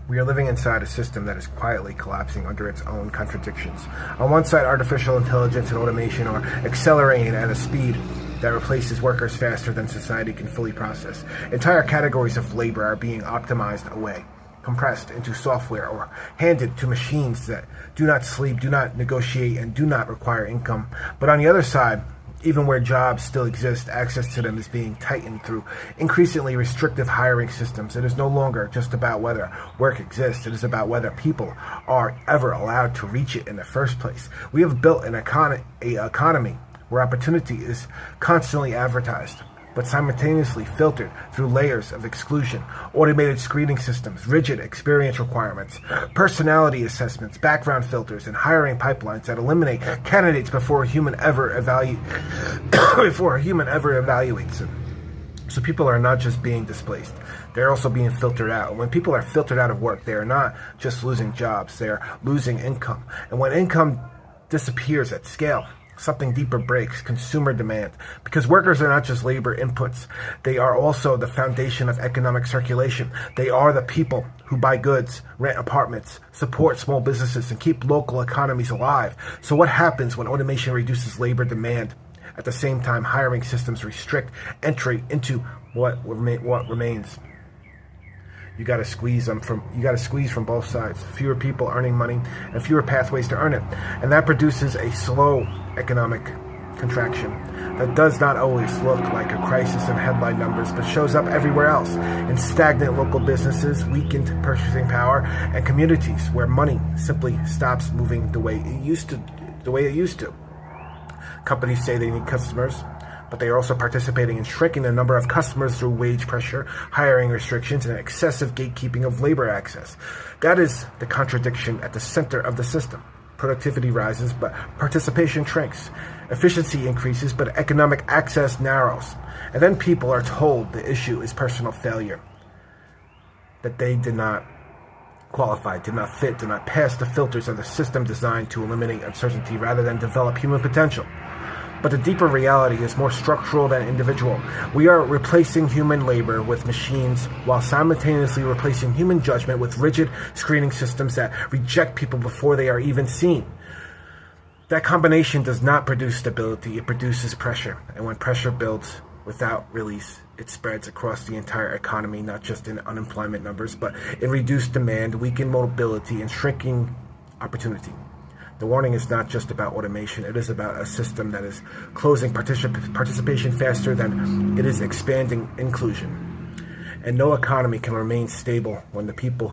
We are living inside a system that is quietly collapsing under its own contradictions. On one side, artificial intelligence and automation are accelerating at a speed that replaces workers faster than society can fully process. Entire categories of labor are being optimized away, compressed into software, or handed to machines that do not sleep, do not negotiate, and do not require income. But on the other side, even where jobs still exist, access to them is being tightened through increasingly restrictive hiring systems. It is no longer just about whether work exists. It is about whether people are ever allowed to reach it in the first place. We have built an economy where opportunity is constantly advertised, but simultaneously filtered through layers of exclusion, automated screening systems, rigid experience requirements, personality assessments, background filters, and hiring pipelines that eliminate candidates before a human ever evaluates them. So people are not just being displaced, they're also being filtered out. When people are filtered out of work, they are not just losing jobs, they are losing income. And when income disappears at scale, something deeper breaks: consumer demand. Because workers are not just labor inputs, they are also the foundation of economic circulation. They are the people who buy goods, rent apartments, support small businesses, and keep local economies alive. So what happens when automation reduces labor demand? At the same time, hiring systems restrict entry into what remains. You got to squeeze from both sides. Fewer people earning money and fewer pathways to earn it. And that produces a slow economic contraction that does not always look like a crisis in headline numbers, but shows up everywhere else: in stagnant local businesses, weakened purchasing power, and communities where money simply stops moving the way it used to. Companies say they need customers, but they are also participating in shrinking the number of customers through wage pressure, hiring restrictions, and excessive gatekeeping of labor access. That is the contradiction at the center of the system. Productivity rises, but participation shrinks. Efficiency increases, but economic access narrows. And then people are told the issue is personal failure, that they did not qualify, did not fit, did not pass the filters of the system designed to eliminate uncertainty rather than develop human potential. But the deeper reality is more structural than individual. We are replacing human labor with machines while simultaneously replacing human judgment with rigid screening systems that reject people before they are even seen. That combination does not produce stability, it produces pressure. And when pressure builds without release, it spreads across the entire economy, not just in unemployment numbers, but in reduced demand, weakened mobility, and shrinking opportunity. The warning is not just about automation, it is about a system that is closing participation faster than it is expanding inclusion. And no economy can remain stable when the people